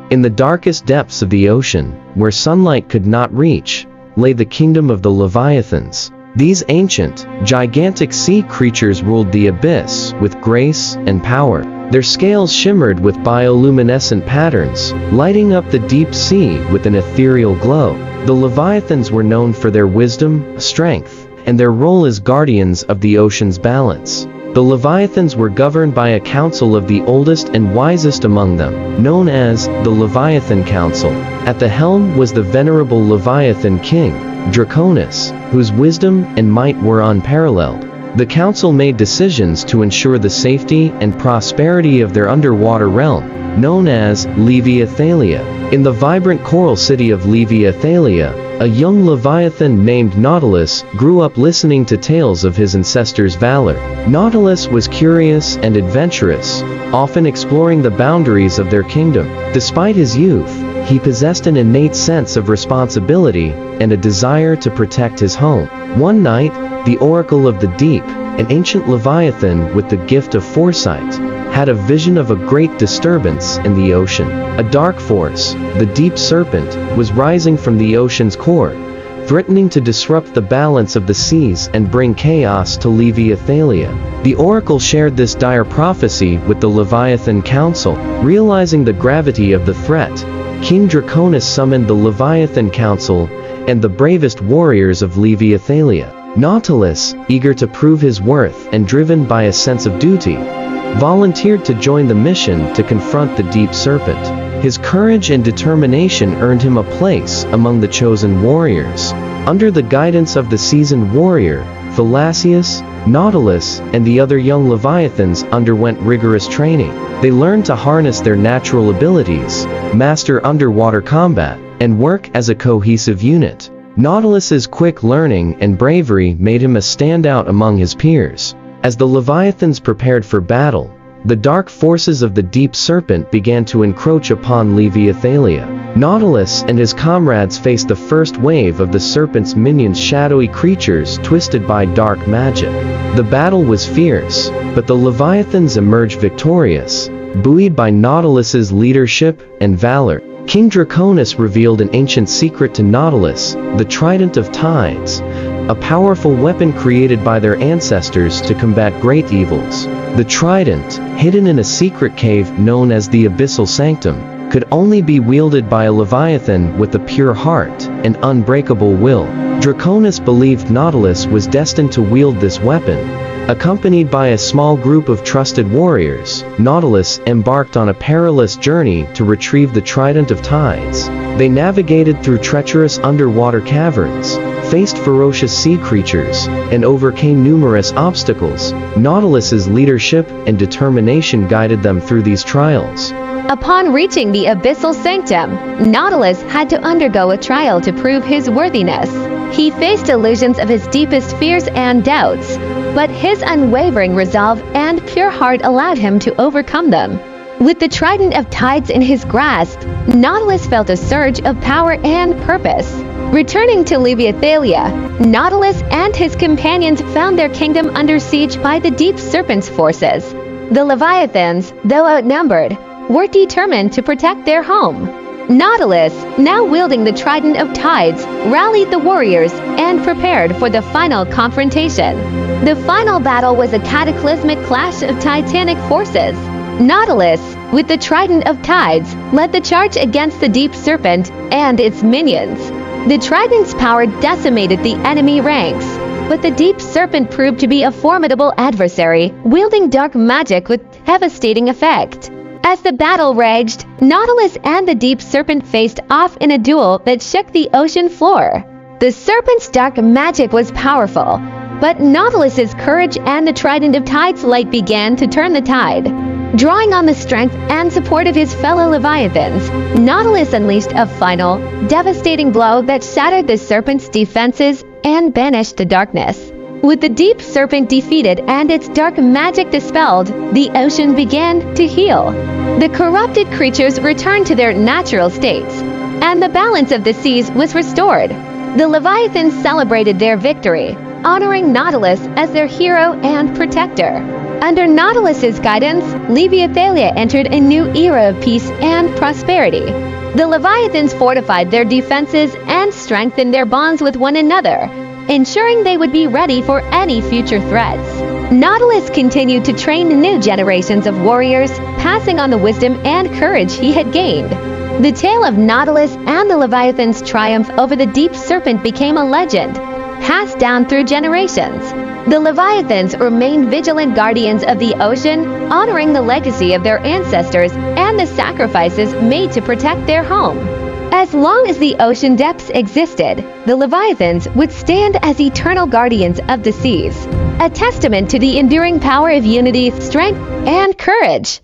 In the darkest depths of the ocean, where sunlight could not reach, lay the kingdom of the Leviathans. These ancient, gigantic sea creatures ruled the abyss with grace and power. Their scales shimmered with bioluminescent patterns, lighting up the deep sea with an ethereal glow. The Leviathans were known for their wisdom, strength, and their role as guardians of the ocean's balance. The Leviathans were governed by a council of the oldest and wisest among them, known as the Leviathan Council. At the helm was the venerable Leviathan king, Draconis, whose wisdom and might were unparalleled. The council made decisions to ensure the safety and prosperity of their underwater realm, known as Leviathalia. In the vibrant coral city of Leviathalia, a young Leviathan named Nautilus grew up listening to tales of his ancestors' valor. Nautilus was curious and adventurous, often exploring the boundaries of their kingdom. Despite his youth, he possessed an innate sense of responsibility and a desire to protect his home. One night, the Oracle of the Deep, an ancient Leviathan with the gift of foresight, had a vision of a great disturbance in the ocean. A dark force, the deep serpent, was rising from the ocean's core, threatening to disrupt the balance of the seas and bring chaos to Leviathalia. The oracle shared this dire prophecy with the Leviathan Council. Realizing the gravity of the threat, King Draconis summoned the Leviathan Council and the bravest warriors of Leviathalia. Nautilus, eager to prove his worth and driven by a sense of duty, volunteered to join the mission to confront the deep serpent. His courage and determination earned him a place among the chosen warriors. Under the guidance of the seasoned warrior, Thalassius, Nautilus, and the other young Leviathans underwent rigorous training. They learned to harness their natural abilities, master underwater combat, and work as a cohesive unit. Nautilus's quick learning and bravery made him a standout among his peers. As the Leviathans prepared for battle, the dark forces of the deep serpent began to encroach upon Leviathalia. Nautilus and his comrades faced the first wave of the serpent's minions, shadowy creatures twisted by dark magic. The battle was fierce, but the Leviathans emerged victorious, buoyed by Nautilus's leadership and valor. King Draconis revealed an ancient secret to Nautilus, the Trident of Tides, a powerful weapon created by their ancestors to combat great evils. The trident, hidden in a secret cave known as the Abyssal Sanctum, could only be wielded by a Leviathan with a pure heart and unbreakable will. Draconis believed Nautilus was destined to wield this weapon. Accompanied by a small group of trusted warriors, Nautilus embarked on a perilous journey to retrieve the Trident of Tides. They navigated through treacherous underwater caverns, faced ferocious sea creatures, and overcame numerous obstacles. Nautilus's leadership and determination guided them through these trials. Upon reaching the Abyssal Sanctum, Nautilus had to undergo a trial to prove his worthiness. He faced illusions of his deepest fears and doubts, but his unwavering resolve and pure heart allowed him to overcome them. With the Trident of Tides in his grasp, Nautilus felt a surge of power and purpose. Returning to Leviathalia, Nautilus and his companions found their kingdom under siege by the deep serpent's forces. The Leviathans, though outnumbered, were determined to protect their home. Nautilus, now wielding the Trident of Tides, rallied the warriors and prepared for the final confrontation. The final battle was a cataclysmic clash of titanic forces. Nautilus, with the Trident of Tides, led the charge against the deep serpent and its minions. The Trident's power decimated the enemy ranks, but the deep serpent proved to be a formidable adversary, wielding dark magic with devastating effect. As the battle raged, Nautilus and the deep serpent faced off in a duel that shook the ocean floor. The serpent's dark magic was powerful, but Nautilus's courage and the Trident of Tides light began to turn the tide. Drawing on the strength and support of his fellow Leviathans, Nautilus unleashed a final, devastating blow that shattered the serpent's defenses and banished the darkness. With the deep serpent defeated and its dark magic dispelled, the ocean began to heal. The corrupted creatures returned to their natural states, and the balance of the seas was restored. The Leviathans celebrated their victory, honoring Nautilus as their hero and protector. Under Nautilus's guidance, Leviathalia entered a new era of peace and prosperity. The Leviathans fortified their defenses and strengthened their bonds with one another, ensuring they would be ready for any future threats. Nautilus continued to train new generations of warriors, passing on the wisdom and courage he had gained. The tale of Nautilus and the Leviathan's triumph over the deep serpent became a legend, passed down through generations. The Leviathans remained vigilant guardians of the ocean, honoring the legacy of their ancestors and the sacrifices made to protect their home. As long as the ocean depths existed, the Leviathans would stand as eternal guardians of the seas, a testament to the enduring power of unity, strength, and courage.